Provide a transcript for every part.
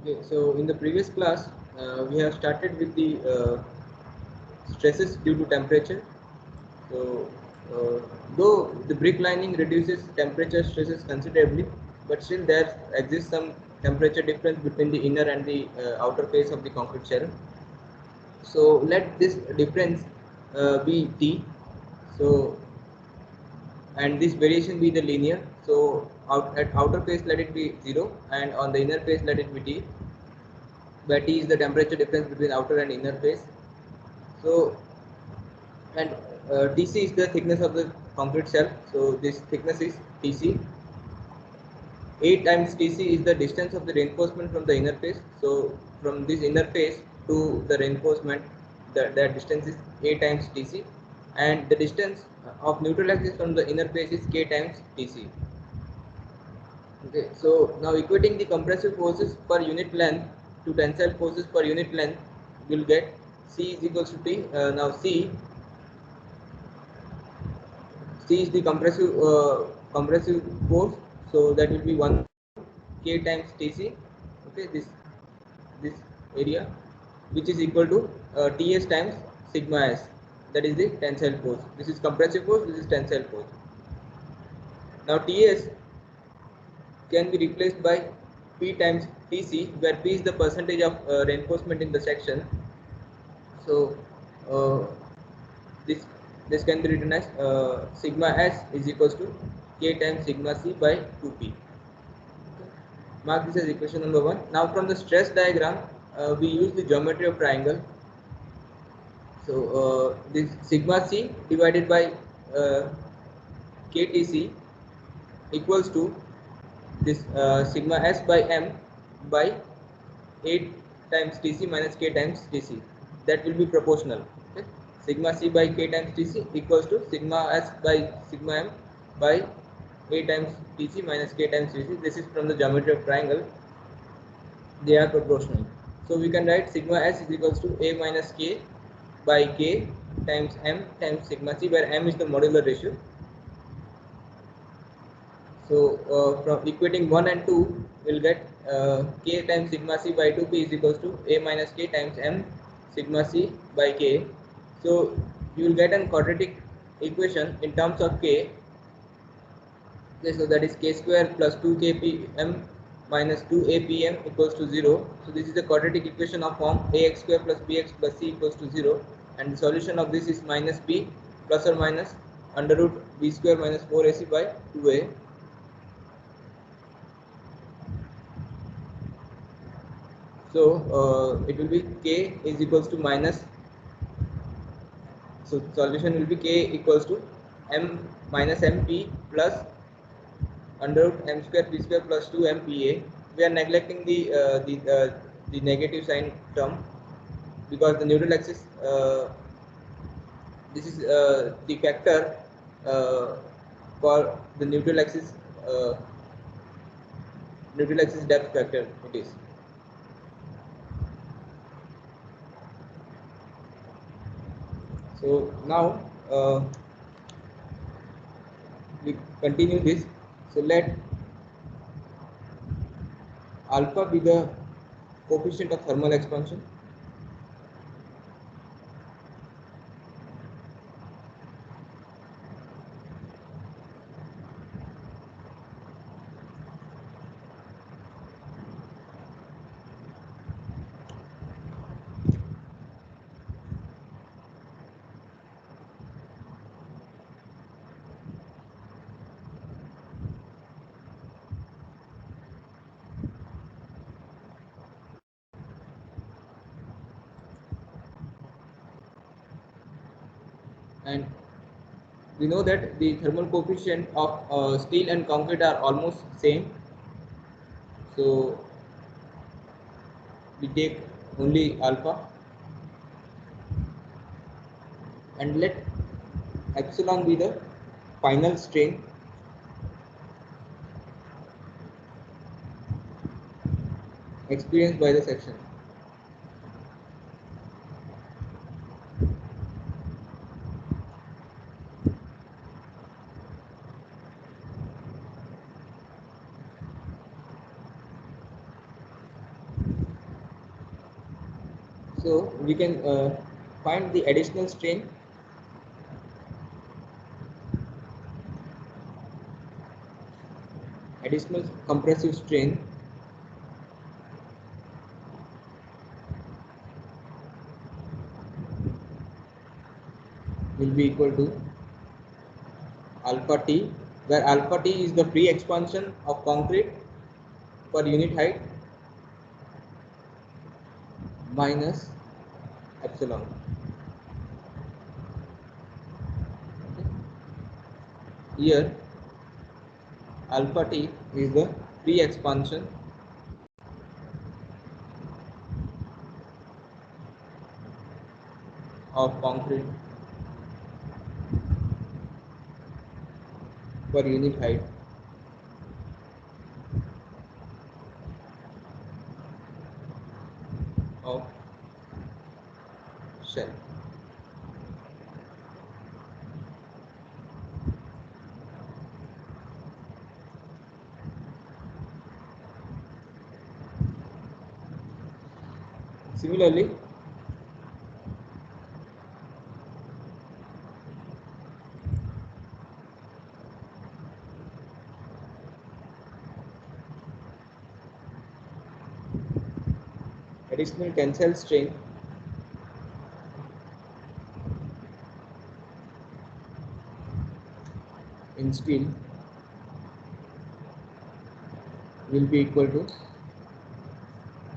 Okay, so in the previous class, we have started with the stresses due to temperature. So, though the brick lining reduces temperature stresses considerably, but still there exists some temperature difference between the inner and the outer face of the concrete shell. So let this difference be T. So and this variation be the linear. So at outer face let it be 0, and on the inner face let it be T, where T is the temperature difference between outer and inner face. So and Tc is the thickness of the concrete shell. So this thickness is Tc. A times Tc is the distance of the reinforcement from the inner face. So from this inner face to the reinforcement, that distance is A times Tc, and the distance of neutral axis from the inner face is K times Tc. Okay, so now equating the compressive forces per unit length to tensile forces per unit length, we'll get C is equals to T. Now C is the compressive force, so that will be 1 K times Tc. Okay, this area, which is equal to Ts times sigma s. That is the tensile force. This is compressive force. This is tensile force. Now Ts can be replaced by P times Tc, where P is the percentage of reinforcement in the section. So uh, this this can be written as sigma s is equals to K times sigma c by 2p. Mark this as equation number 1. Now from the stress diagram, we use the geometry of triangle. So this sigma c divided by KTC equals to this sigma s by m by 8 times Tc minus K times Tc. That will be proportional. Okay? Sigma c by K times Tc equals to sigma s by sigma m by 8 times Tc minus K times Tc. This is from the geometry of triangle. They are proportional. So we can write sigma s is equals to A minus K by K times m times sigma c, where m is the modular ratio. So from equating 1 and 2, we'll get K times sigma c by 2p is equals to A minus K times m sigma c by K. So you will get an quadratic equation in terms of K. Okay, so that is K square plus 2kpm minus 2apm equals to 0. So this is the quadratic equation of form ax square plus bx plus c equals to 0, and the solution of this is minus b plus or minus under root b square minus 4ac by 2a. So it will be K is equals to minus, so solution will be K equals to m minus mp plus under root m square p square plus 2 mpa. We are neglecting the negative sign term because the neutral axis, this is the factor uh, for the uh, neutral axis depth factor it is. So now we continue this. So let alpha be the coefficient of thermal expansion, and we know that the thermal coefficient of steel and concrete are almost same. So we take only alpha and let epsilon be the final strain experienced by the section. So we can find the additional strain. Additional compressive strain will be equal to alpha T, where alpha T is the free expansion of concrete per unit height minus epsilon. Here alpha T is the free expansion of concrete per unit height of shell. Similarly, additional tensile strain in steel will be equal to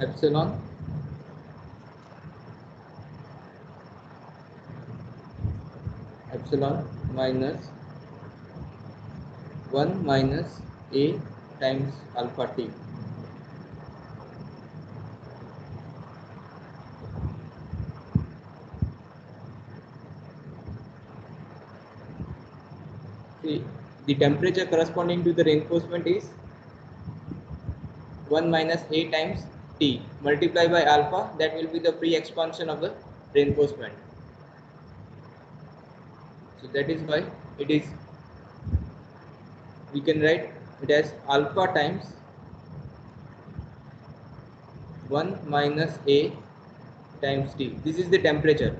epsilon minus 1 minus A times alpha T. See, the temperature corresponding to the reinforcement is 1 minus A times T multiplied by alpha, that will be the free expansion of the reinforcement. So that is why it is, we can write it as alpha times 1 minus A times T. This is the temperature.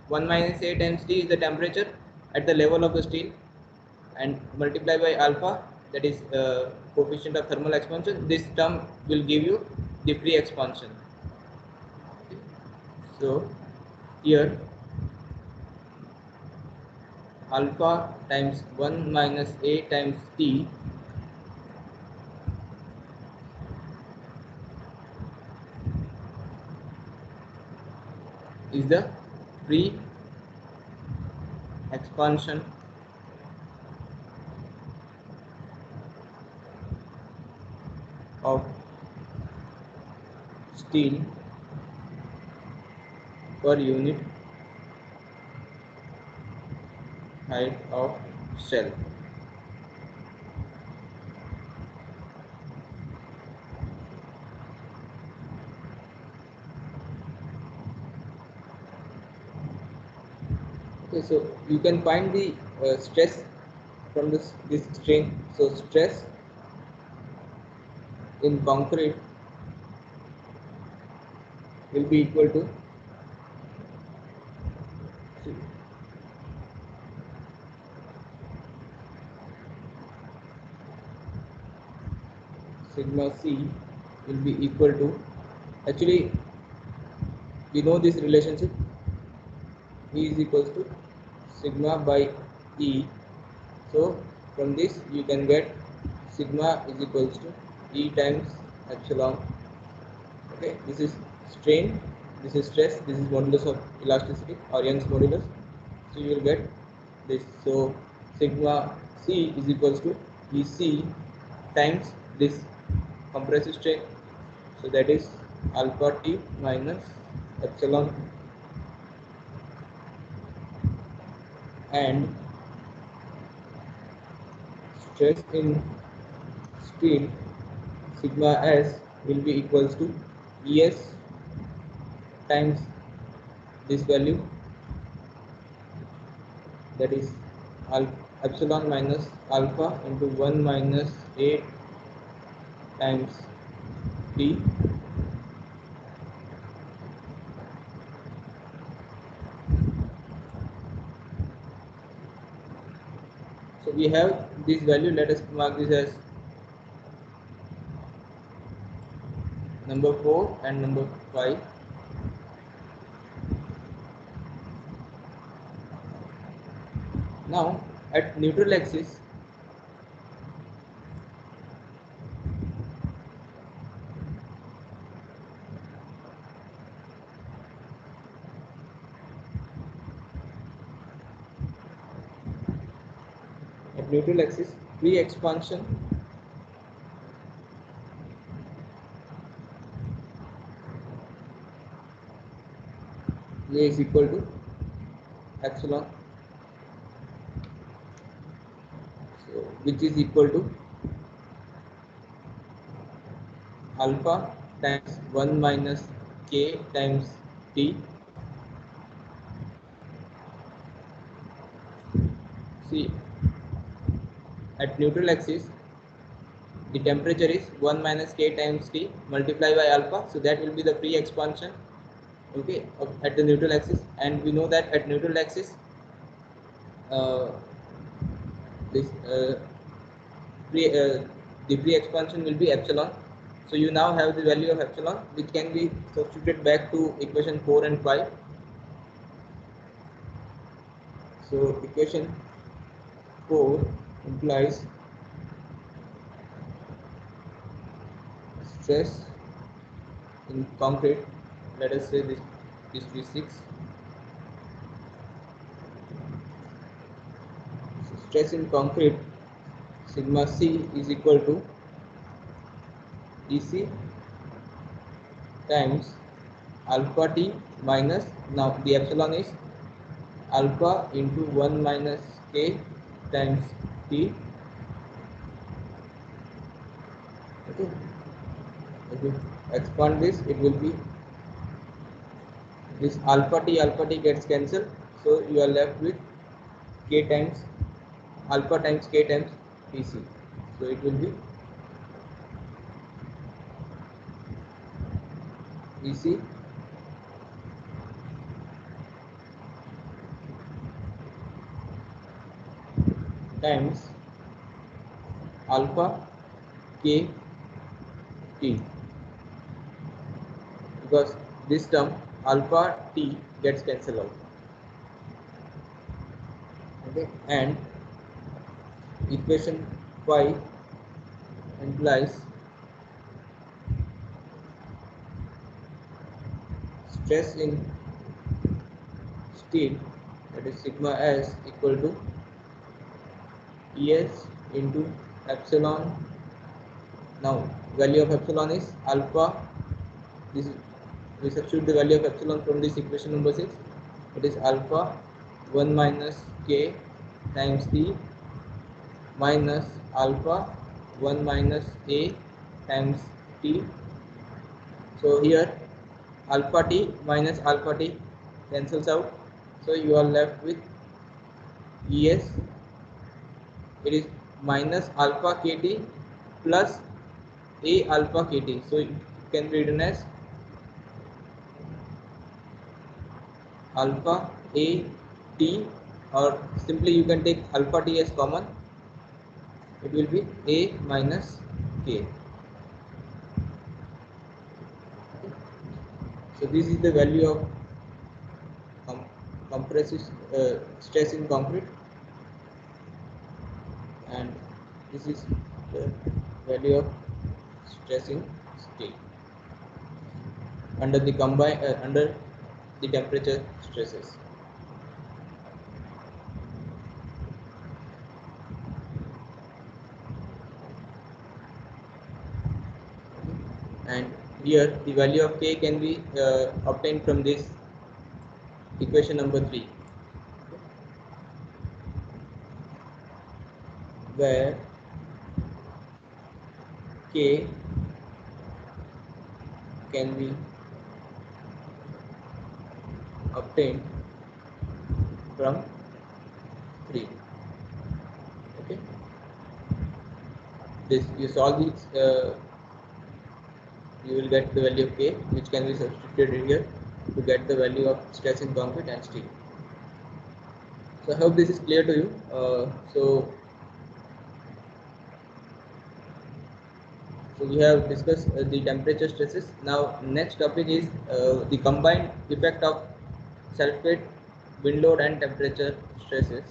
1 minus A times T is the temperature at the level of the steel, and multiply by alpha, that is coefficient of thermal expansion. This term will give you the free expansion. So here alpha times 1 minus A times T is the free expansion of steel per unit height of shell. Okay, so you can find the stress from this strain. So stress in concrete will be equal to sigma C will be equal to, actually we know this relationship, E is equals to sigma by E. So from this you can get sigma is equals to E times epsilon. Okay, this is strain, this is stress, this is modulus of elasticity or Young's modulus. So you will get this. So sigma C is equals to EC times this compressive strain. So that is alpha T minus epsilon, and stress in steel sigma S will be equals to ES times this value, that is epsilon minus alpha into 1 minus A times T we have this value. Let us mark this as number 4 and number 5. Now at neutral axis, free expansion A is equal to epsilon, so which is equal to alpha times 1 minus k times t. See, at neutral axis the temperature is 1 minus k times t multiplied by alpha, so that will be the free expansion, okay, at the neutral axis. And we know that at neutral axis uh, this the free expansion will be epsilon. So you now have the value of epsilon, which can be substituted back to equation 4 and 5. So equation 4 implies stress in concrete, let us say this V6. Stress in concrete sigma C is equal to EC times alpha T minus, now the epsilon is alpha into 1 minus k times T. Okay, if you expand this, it will be this alpha T gets cancelled, so you are left with k times alpha times k times Tc. So it will be Ec times alpha k T, because this term alpha T gets cancelled out. Okay, and equation 5 implies stress in steel, that is sigma S equal to Es into epsilon. Now value of epsilon is alpha. This is, we substitute the value of epsilon from this equation number 6. It is alpha 1 minus k times T minus alpha 1 minus a times T. So here alpha T minus alpha T cancels out, so you are left with Es. It is minus alpha kt plus a alpha kt, so it can be written as alpha a t, or simply you can take alpha t as common. It will be a minus k. So this is the value of compressive stress in concrete, and this is the value of stress in steel under the under the temperature stresses. And here the value of k can be obtained from this equation number 3, where k can be obtained from 3. Okay, this you solve this, you will get the value of k, which can be substituted here to get the value of stress in concrete and steel. So I hope this is clear to you. So So we have discussed the temperature stresses. Now next topic is the combined effect of self-weight, wind load and temperature stresses.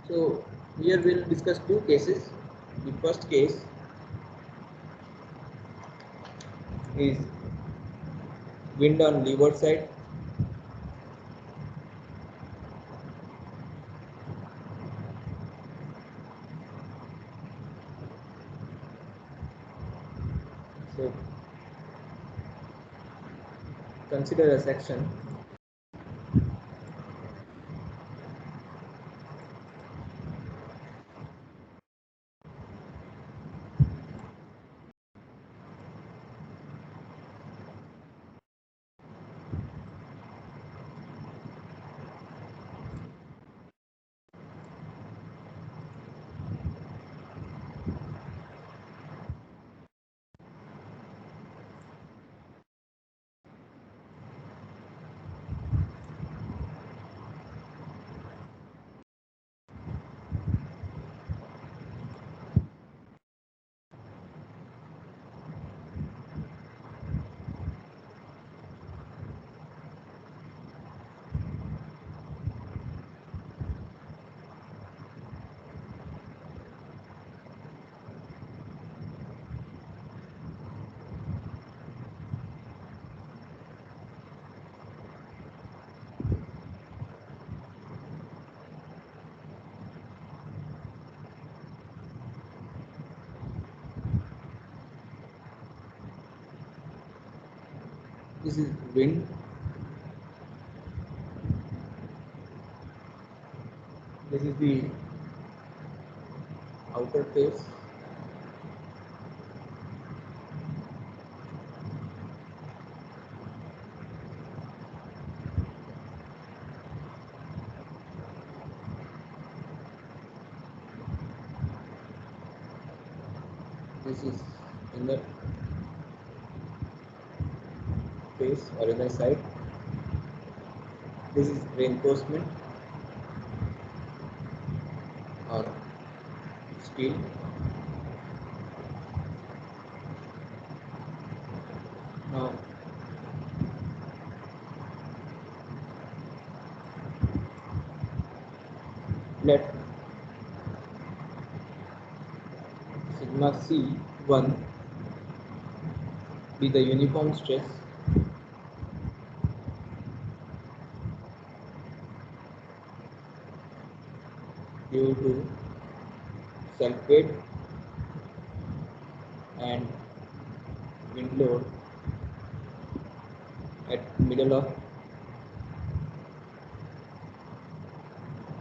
So here we will discuss two cases. The first case is wind on leeward side. So consider a section. This is wind. This is the outer face. This is inner face or inner side. This is reinforcement or steel. Now let sigma C1 be the uniform stress due to self-weight and wind load at middle of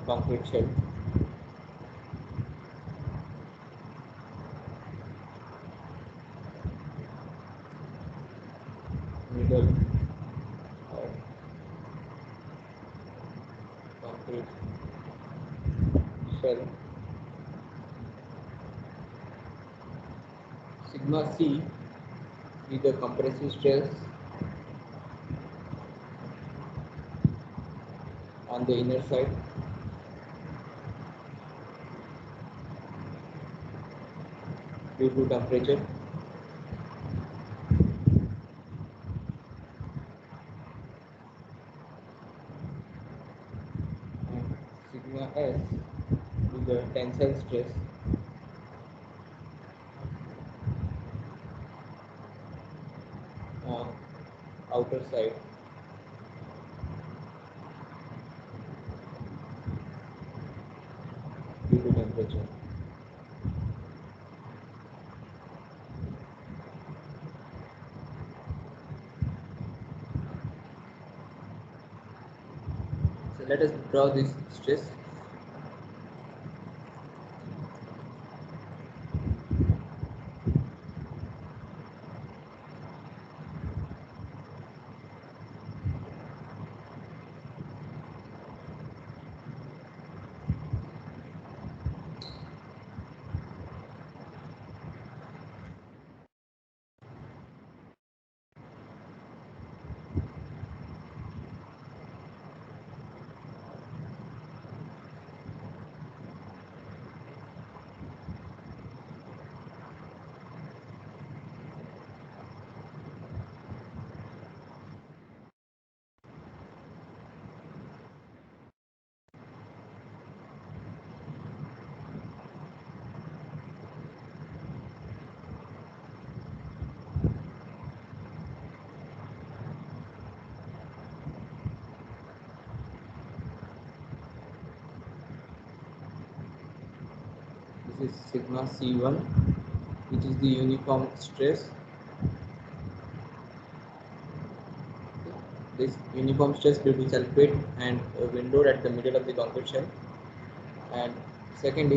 concrete shell. Middle of concrete shell. Sigma C is the compressive stress on the inner side due to temperature, and sigma S is the tensile stress on outer side due to temperature. So let us draw this stress. This is sigma C1, which is the uniform stress. This uniform stress due to sulfate and windowed at the middle of the concrete shell. And second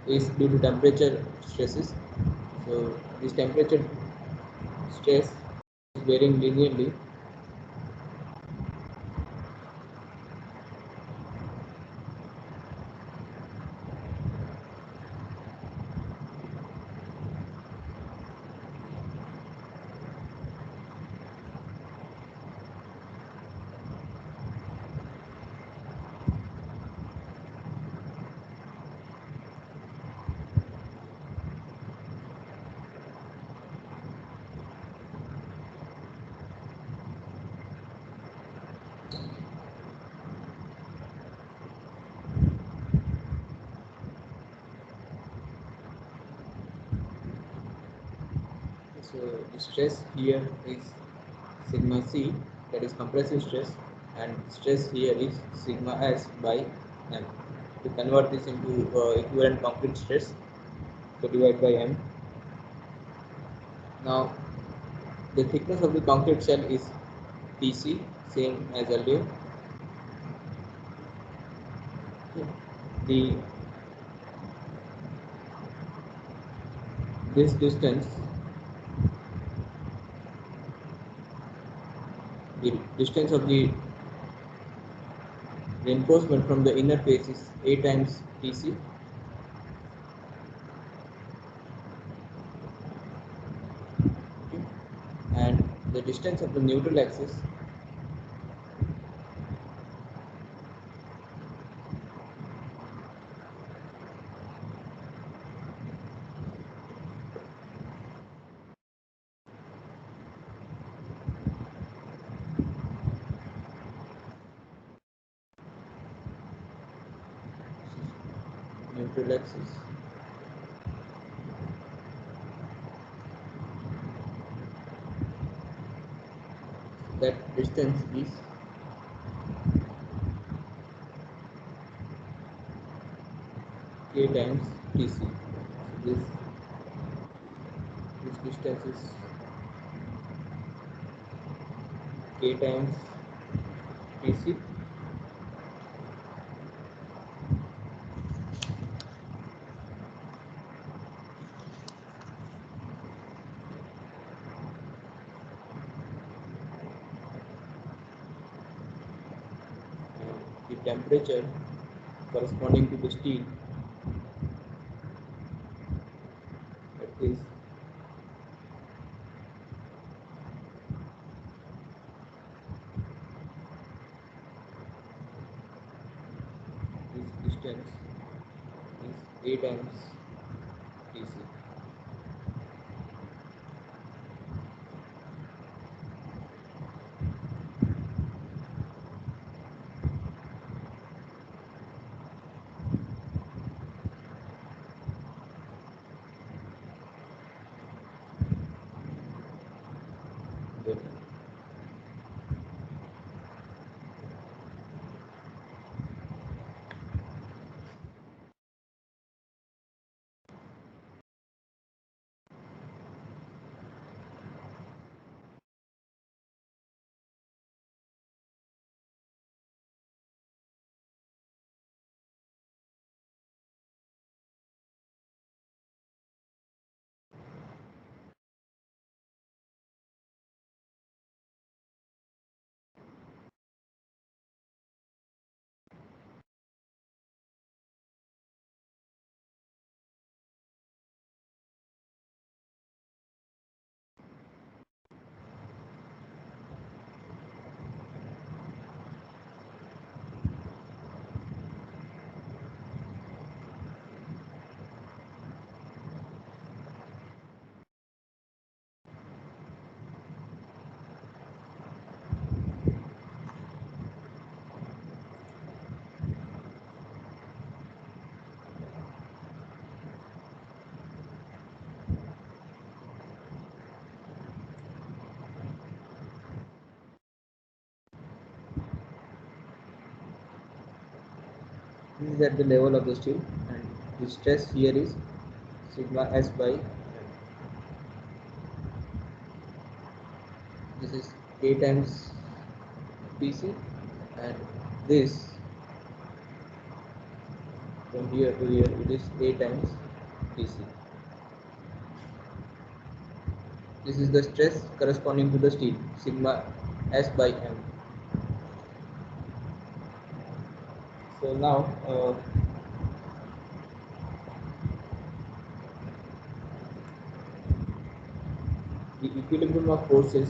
is due to temperature stresses. So this temperature stress is varying linearly. So the stress here is sigma C, that is compressive stress, and stress here is sigma S by M. To convert this into equivalent concrete stress, so divide by M. Now the thickness of the concrete shell is Tc, same as earlier. The this distance, the distance of the reinforcement from the inner face is A times Tc, and the distance of the neutral axis neutral axis that distance is K times Tc. So this distance is K times Tc, and the temperature corresponding to the steel, that is this distance is A times Tc. Then is at the level of the steel, and the stress here is sigma s by m. This is A times PC, and this from here to here it is A times PC. This is the stress corresponding to the steel, sigma s by m. So now the equilibrium of forces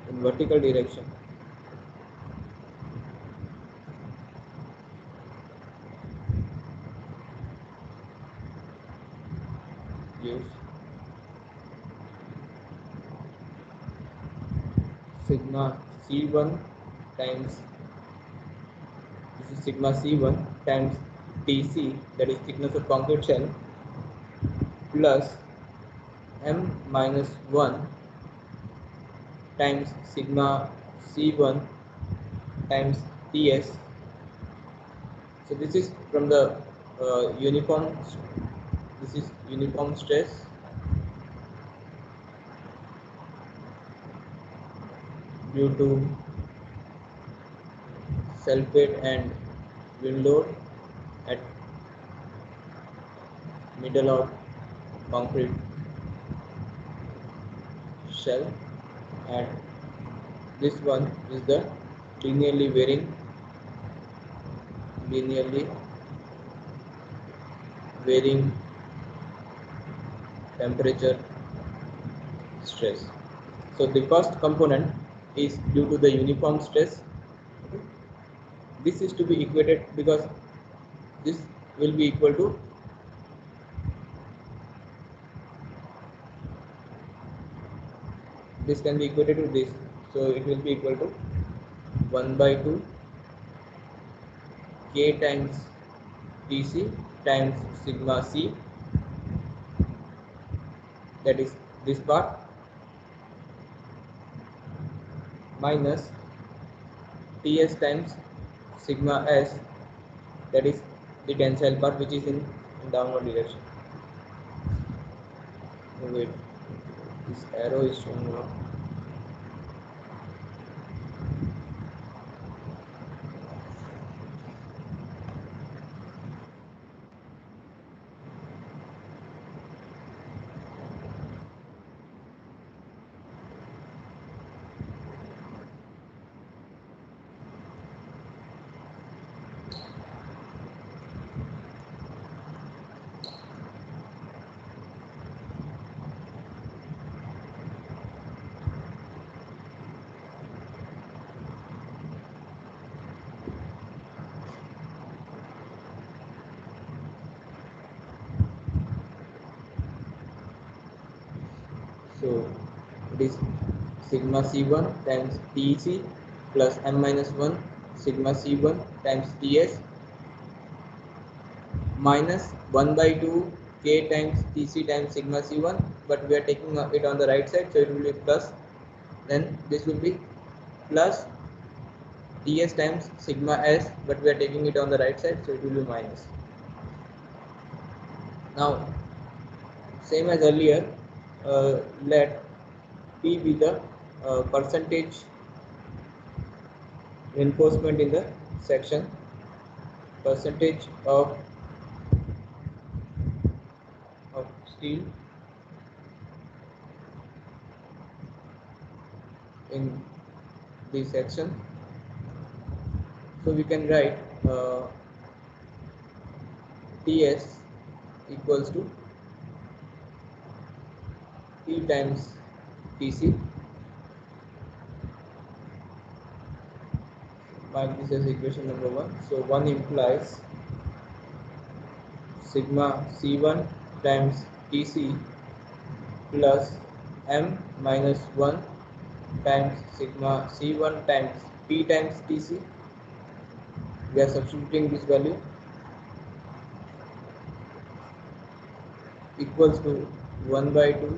in vertical direction gives sigma c1 times, this is sigma c1 times tc, that is thickness of concrete shell, plus m minus 1 times sigma c1 times ts. So this is from the uniform, this is uniform stress due to self-weight and wind load at middle of concrete shell, and this one is the linearly varying temperature stress. So the first component is due to the uniform stress. This is to be equated because this will be equal to this can be equated to this, so it will be equal to 1 by 2 k times Tc times sigma c, that is this part, minus Ts times sigma s, that is the tensile part which is in downward direction. Oh, wait, this arrow is showing wrong. So it is sigma c1 times Tc plus m minus 1 sigma c1 times Ts minus 1 by 2 k times Tc times sigma c1, but we are taking it on the right side, so it will be plus, then this will be plus Ts times sigma s, but we are taking it on the right side, so it will be minus. Now same as earlier, let P be the percentage reinforcement in the section, percentage of steel in the section. So we can write Ts equals to P times Tc. Mark this as equation number 1. So 1 implies sigma C1 times Tc plus m minus 1 times sigma C1 times P times Tc. We are substituting this value. equals to 1 by 2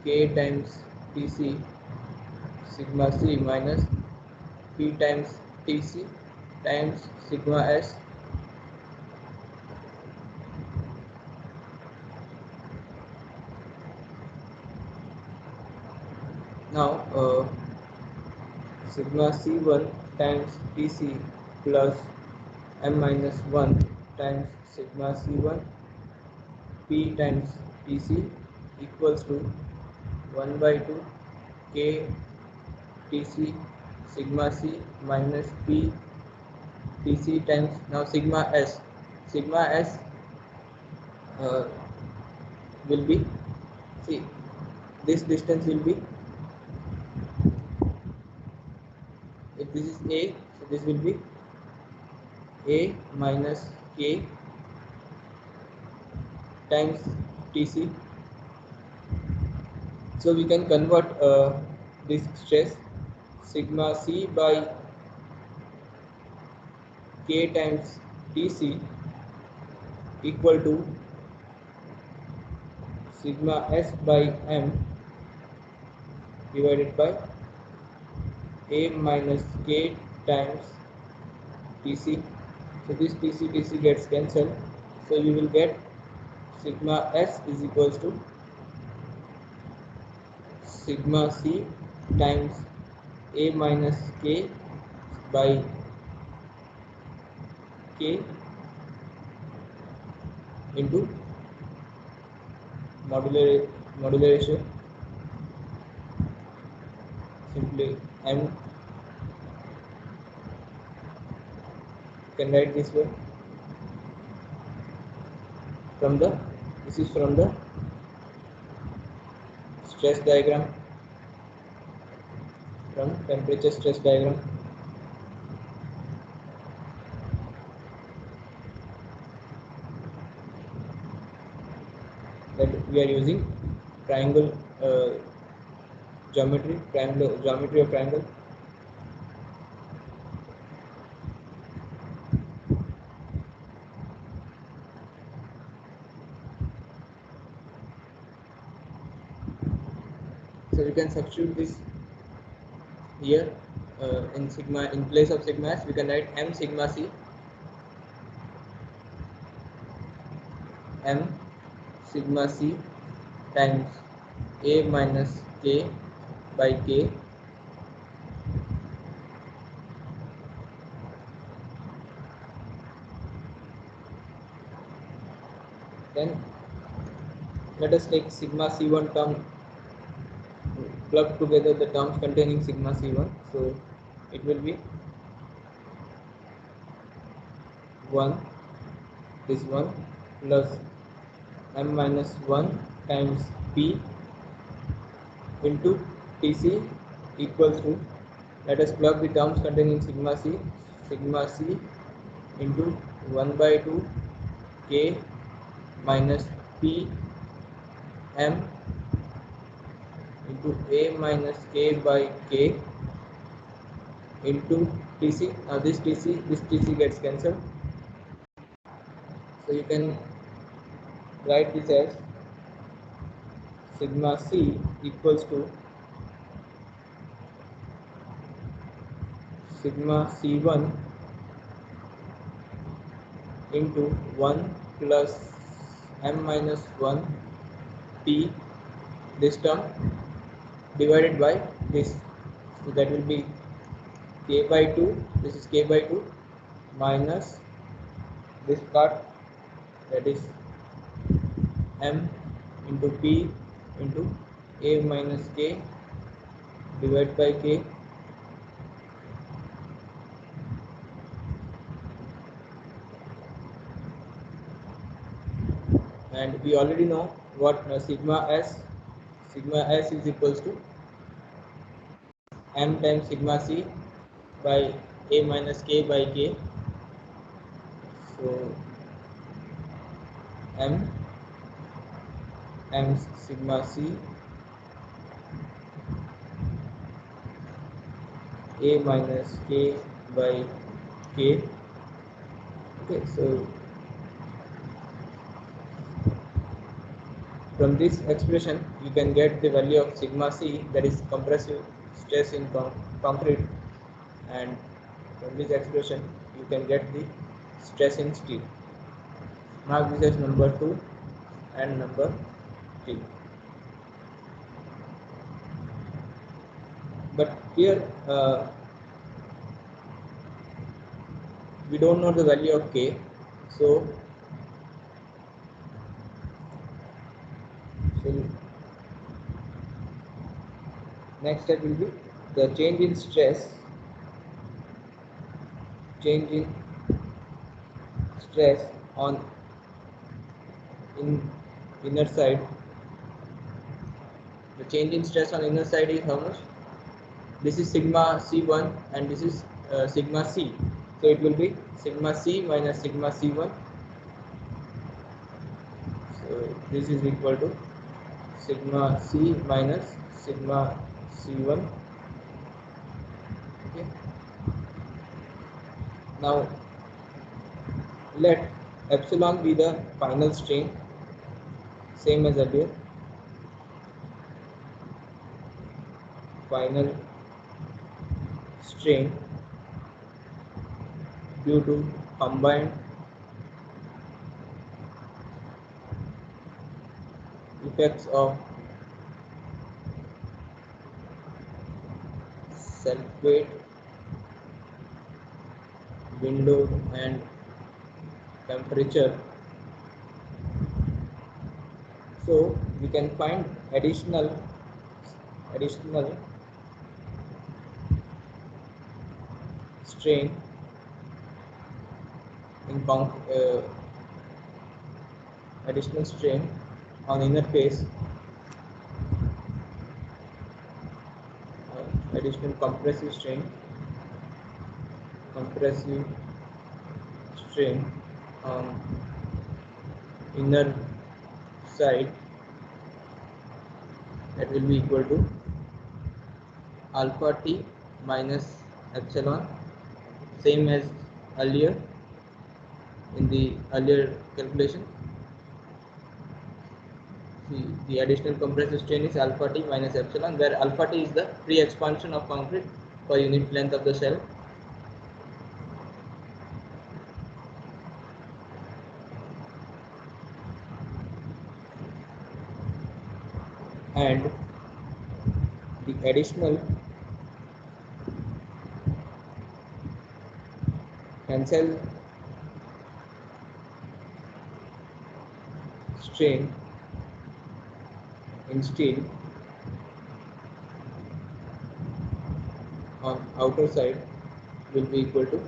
k times Tc sigma c minus p times Tc times sigma s. Now sigma c1 times Tc plus m minus 1 times sigma c1 p times Tc equals to 1 by 2 k Tc sigma c minus p Tc times now sigma s uh, will be, see, this distance will be, if this is a, so this will be a minus k times Tc. So we can convert this stress sigma c by k times Tc equal to sigma s by m divided by a minus k times Tc. So this Tc gets cancelled. So you will get sigma s is equals to sigma c times a minus k by k into modular ratio, simply m can write this way from the, this is from the stress diagram, from temperature stress diagram. That we are using triangle geometry of triangle. So we can substitute this here in sigma, in place of sigma s we can write m sigma c, m sigma c times a minus k by k then let us take sigma c1 term, plug together the terms containing sigma c1, so it will be 1, this one plus m minus 1 times p into Tc equals to, let us plug the terms containing sigma c into 1 by 2 k minus p m into a minus k by k into Tc. Now this Tc gets cancelled, so you can write this as sigma c equals to sigma c1 into 1 plus m minus 1 p, this term divided by this, so that will be k by 2, this is k by 2 minus this part, that is m into p into a minus k divided by k, and we already know what sigma s is equals to m times sigma c by a minus k by k. So m times sigma c a minus k by k. Okay, so From this expression, you can get the value of sigma c, that is compressive stress in concrete, and from this expression, you can get the stress in steel. Mark this as number 2 and number 3. But here we don't know the value of K, so next step will be the change in stress on inner side. The change in stress on inner side is how much? This is sigma C1 and this is sigma C. So it will be sigma C minus sigma C1. So this is equal to sigma C minus sigma C1. Okay. Now let epsilon be the final strain, same as earlier. Final strain due to combined effects of self-weight, window and temperature. So we can find additional strain in additional strain on inner face, additional compressive strain on inner side, that will be equal to alpha T minus epsilon, same as earlier in the earlier calculation. See, the additional compressive strain is alpha T minus epsilon, where alpha T is the free expansion of concrete per unit length of the shell. And the additional tensile strain in steel on outer side will be equal to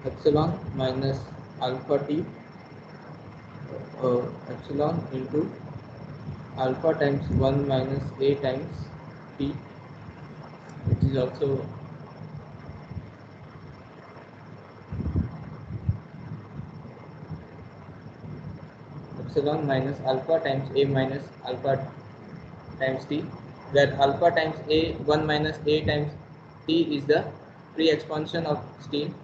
epsilon minus alpha T epsilon into alpha times 1 minus A times T, which is also epsilon minus alpha times A minus alpha times T, where alpha times A 1 minus A times T is the free expansion of steel.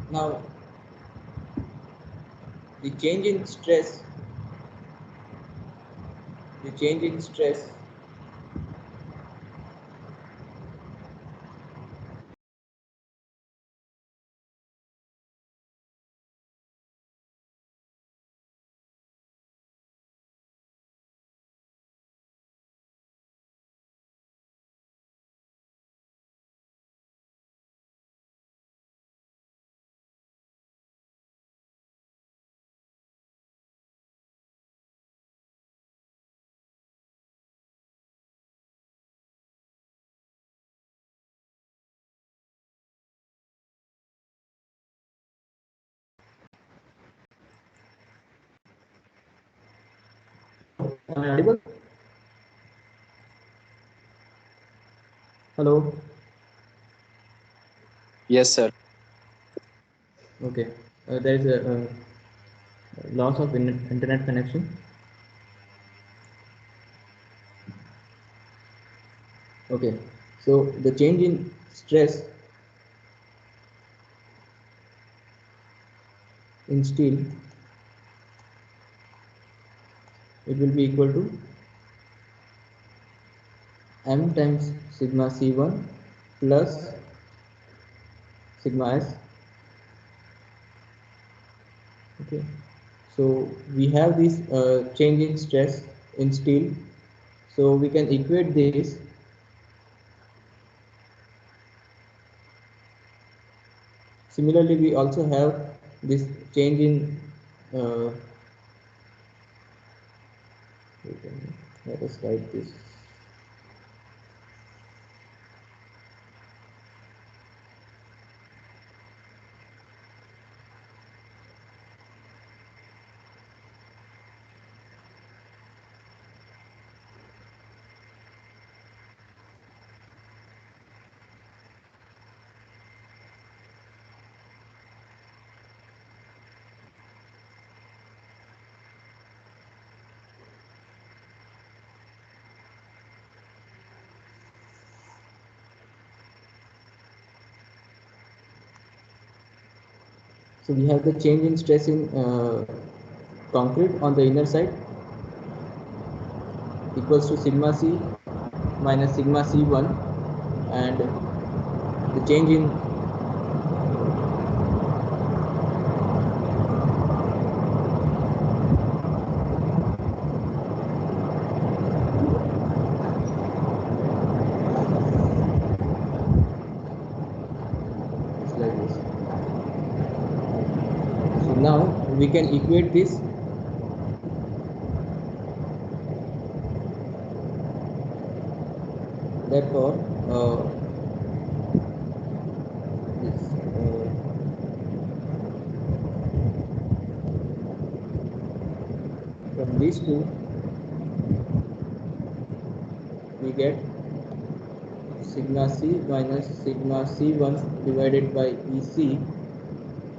Now the change in stress Am I audible? Hello. Yes, sir. Okay. There is a loss of internet connection. Okay, so the change in stress in steel, it will be equal to m times sigma c1 plus sigma s. Okay, so we have this change in stress in steel, so we can equate this. Similarly, we also have this change in let us write this. So we have the change in stress in concrete on the inner side equals to sigma c minus sigma c1, and the change in is like this. So now we can equate this. Therefore, this, from these two, we get sigma c minus sigma c1 divided by EC,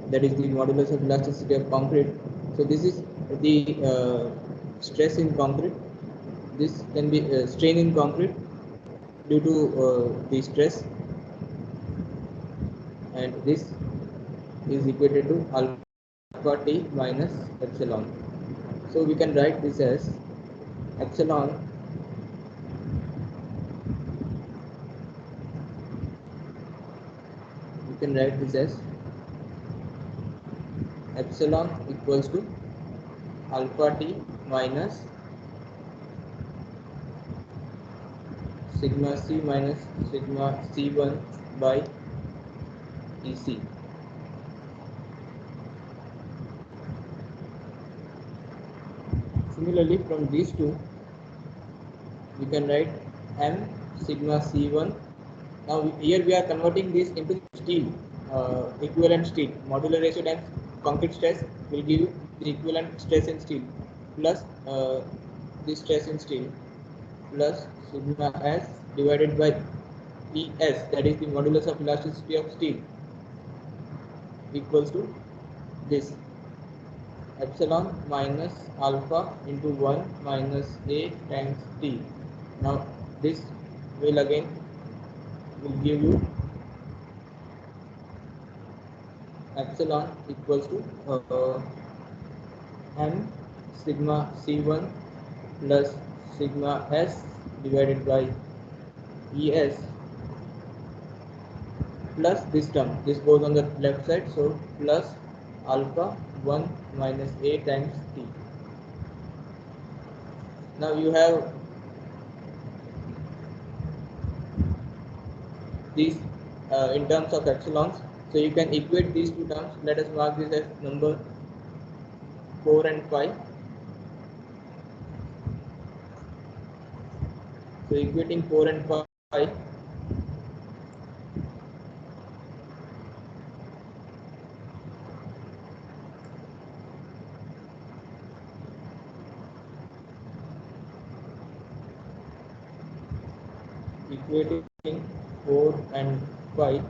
that is the modulus of elasticity of concrete. So this is the stress in concrete. This can be strain in concrete due to the stress, and this is equated to alpha t minus epsilon. So we can write this as epsilon we can write this as epsilon equals to alpha t minus sigma c minus sigma c1 by EC. Similarly, from these two, we can write m sigma c1. Now here we are converting this into steel, equivalent steel. Modular ratio times concrete stress will give you the equivalent stress in steel plus the stress in steel plus sigma s divided by ES, that is the modulus of elasticity of steel, equals to this epsilon minus alpha into 1 minus a times t. Now this will again will give you epsilon equals to m sigma c1 plus sigma s divided by es plus this term. This goes on the left side, so plus alpha 1 minus a times t. Now you have these in terms of epsilons, so you can equate these two terms. Let us mark this as number 4 and 5. So equating 4 and 5, equating 4 and 5,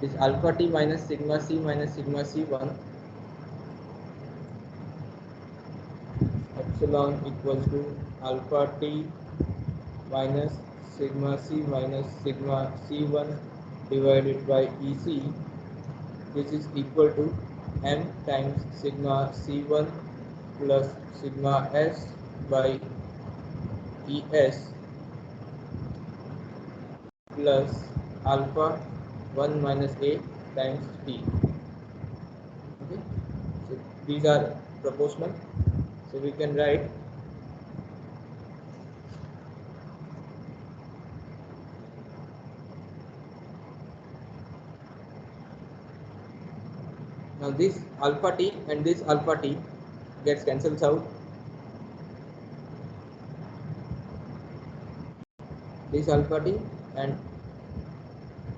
is alpha t minus sigma c minus sigma c1 epsilon equals to alpha t minus sigma c minus sigma c1 divided by EC. This is equal to m times sigma c1 plus sigma s by ES plus alpha 1 minus a times t. Okay, so these are proportional, so we can write now this alpha t and this alpha t gets cancels out. This alpha t and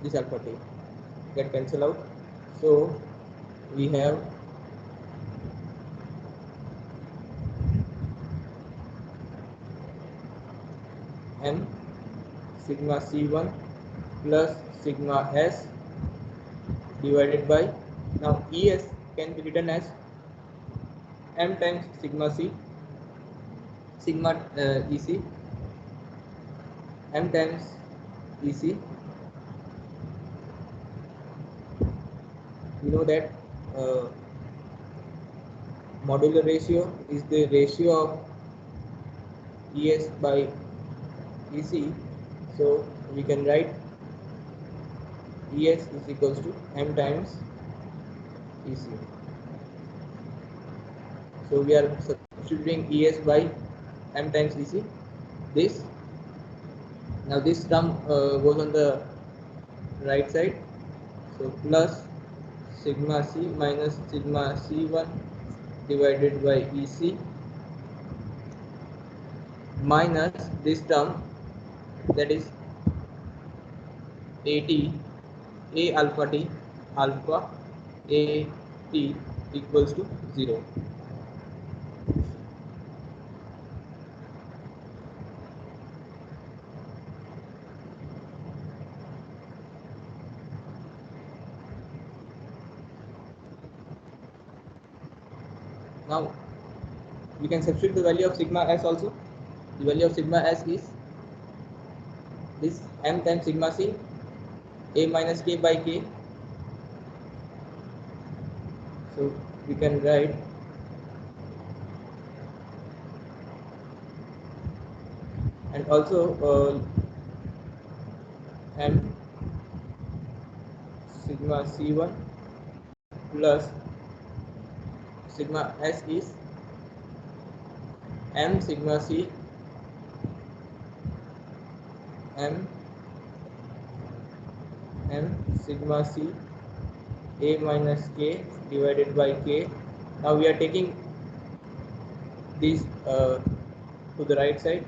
this alpha t get cancelled out, so we have m sigma c1 plus sigma s divided by, now es can be written as m times sigma c sigma ec m times ec. We know that modular ratio is the ratio of es by ec, so we can write es is equals to m times ec. So we are substituting es by m times ec. This now this term goes on the right side, so plus sigma c minus sigma c1 divided by ec minus this term, that is at a alpha t alpha a t equals to 0. Now we can substitute the value of sigma s also. The value of sigma s is this m times sigma c a minus k by k, so we can write and also m sigma c1 plus sigma s is m sigma c m sigma c a minus k divided by k. Now we are taking these to the right side,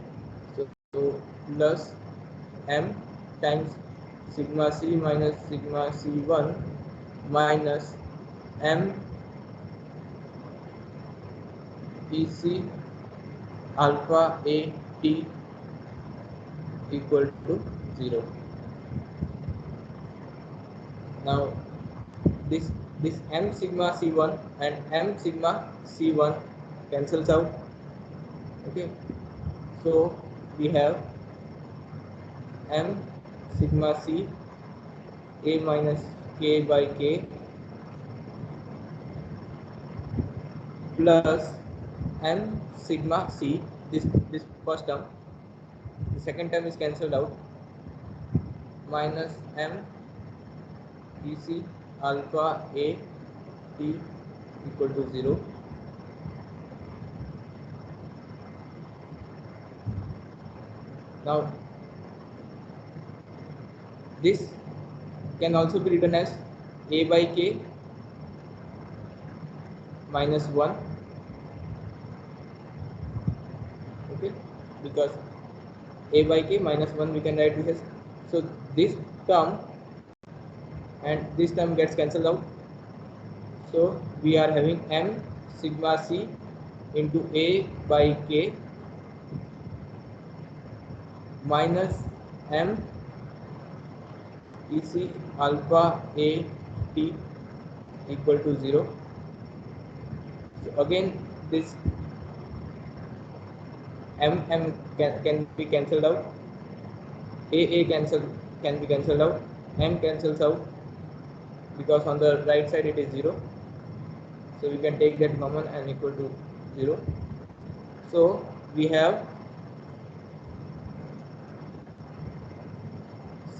so plus m times sigma c minus sigma c1 minus m ec alpha a t equal to 0. Now this m sigma c1 and m sigma c1 cancels out. Okay, so we have m sigma c a minus k by k plus m sigma c, this first term, the second term is cancelled out, minus m ec alpha a t equal to 0. Now this can also be written as a by k minus 1. Okay, because a by k minus 1 we can write this as, so this term and this term gets cancelled out, so we are having m sigma c into a by k minus m ec alpha a t equal to 0. So again this M can be cancelled out. A can be cancelled out. M cancels out because on the right side it is 0. So we can take that common and equal to 0. So we have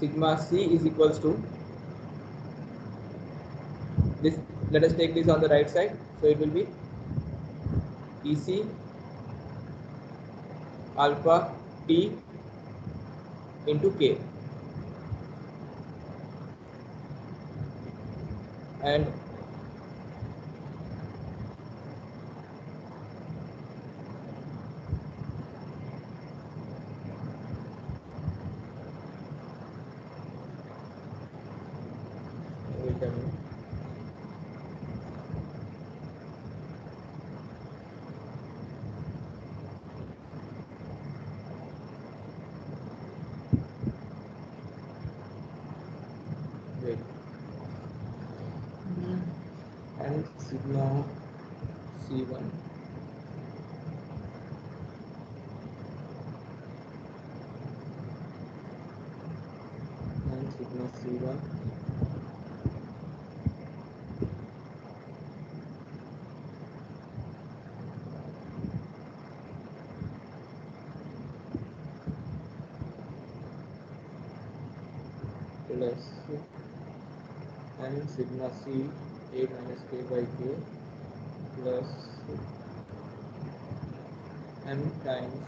sigma C is equals to this. Let us take this on the right side. So it will be EC alpha T into K, and wait a minute. Wait. And sigma C1 and sigma C1 plus and sigma C A minus K by K plus M times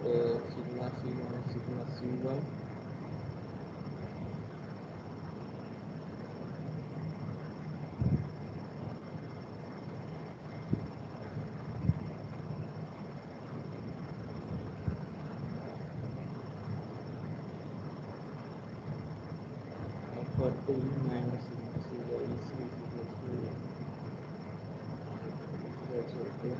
sigma C minus sigma C1 alpha T minus sigma C by EC is equals to, that's okay.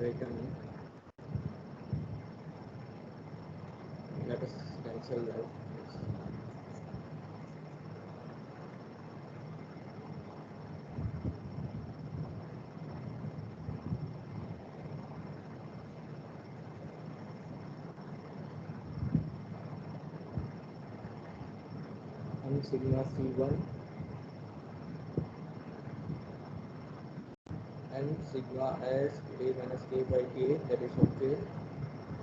Wait a minute. Let us cancel that. And sigma C1 and sigma S A minus K by K, that is okay,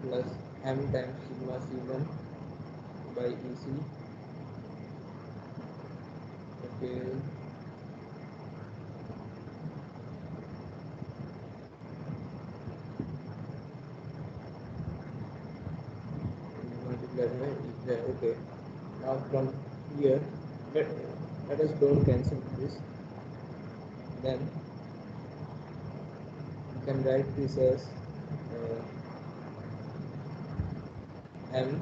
plus M times sigma C1 by EC, okay, multiplied by E, okay. Now from here, let, let us don't cancel this, then you can write this as M,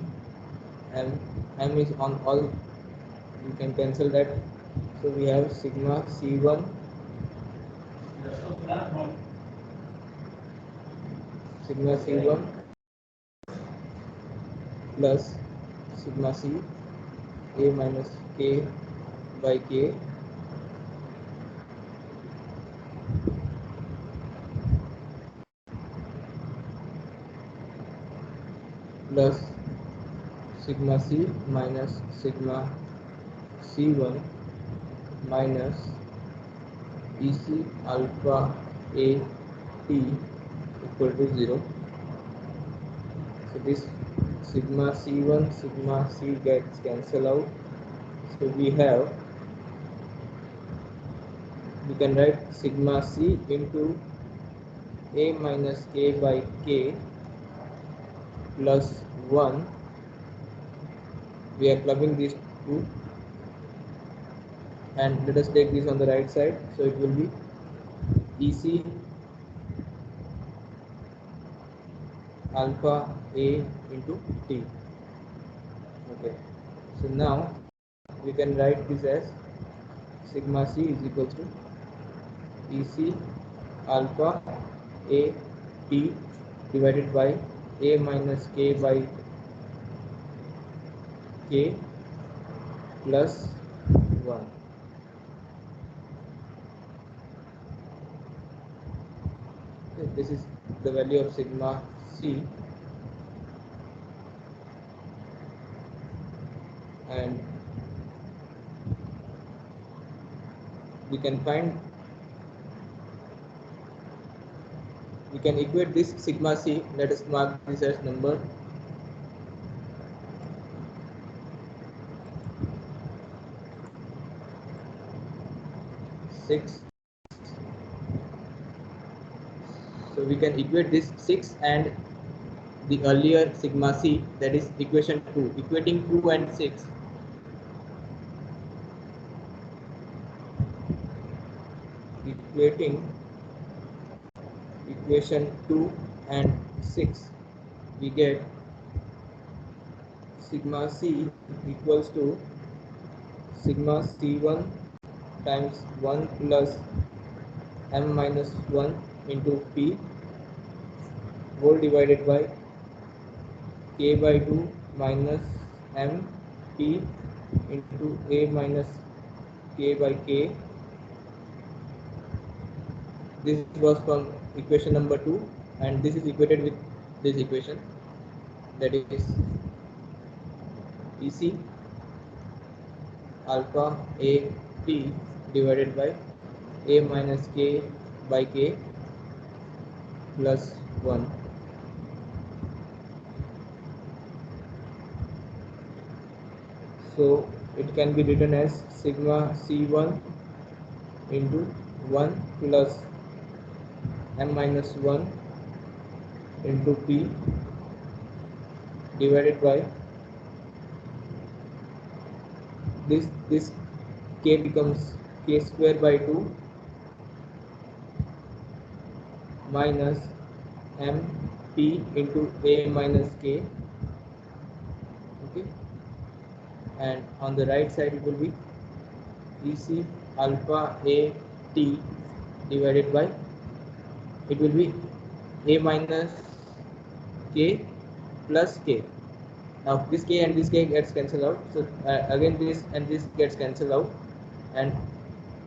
M is on all, you can cancel that, so we have sigma C1 plus sigma C A minus K by K plus sigma C minus sigma C1 minus EC alpha A T equal to 0. So this sigma C1 sigma C gets cancelled out. So we can write sigma C into A minus K by K plus 1. We are clubbing these two, and let us take this on the right side, so it will be EC alpha A into T. Okay, so now we can write this as sigma C is equals to EC alpha A T divided by A minus K by K plus 1. Okay, this is the value of sigma C, and we can equate this sigma C. Let us mark this as number 6. So we can equate this 6 and the earlier sigma C, that is equation 2. Equating 2 and 6, equating equation 2 and 6, we get sigma C equals to sigma C1 times 1 plus m minus 1 into P whole divided by K by 2 minus m P into A minus K by K. This was from equation number 2, and this is equated with this equation, that is EC alpha A T divided by A minus K by K plus 1. So it can be written as sigma C1 into 1 plus m minus 1 into P divided by this K becomes K square by 2 minus m P into A minus K. Okay, and on the right side it will be EC alpha A T divided by, it will be A minus K plus K. Now this K and this K gets cancelled out, so again this and this gets cancelled out, and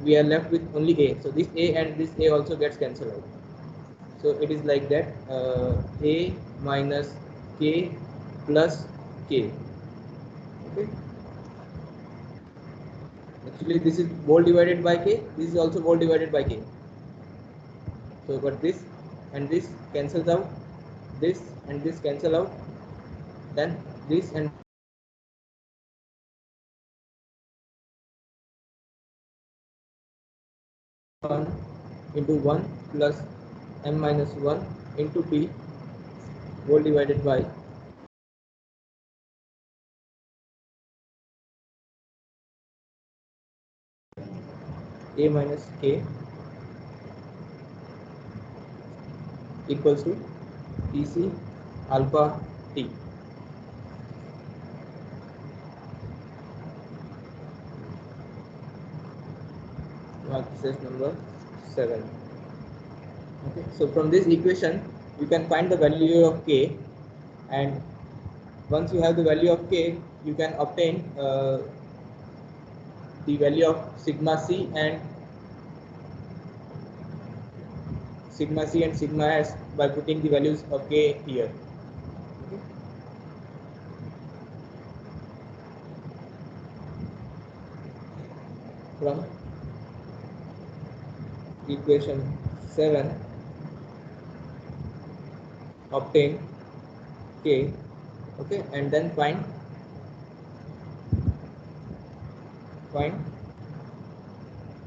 we are left with only A. So this A and this A also gets cancelled out. So it is like that, A minus K plus K. Okay, actually this is whole divided by K, this is also whole divided by K. So but this and this cancels out, this and this cancel out, then this and one into 1 plus m minus 1 into P whole divided by A minus K equals to EC alpha T. This is number 7. Okay, so from this equation you can find the value of K, and once you have the value of K, you can obtain the value of sigma C and sigma S by putting the values of K here. Okay. From equation 7, obtain K, okay, and then find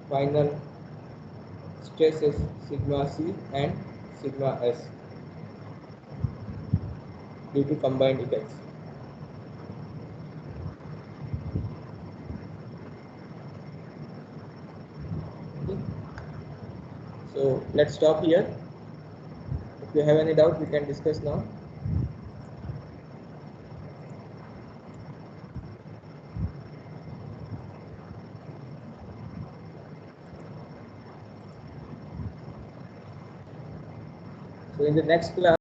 final stresses sigma C and sigma S due to combined effects. Okay. So let's stop here. If you have any doubt, we can discuss now. So in the next class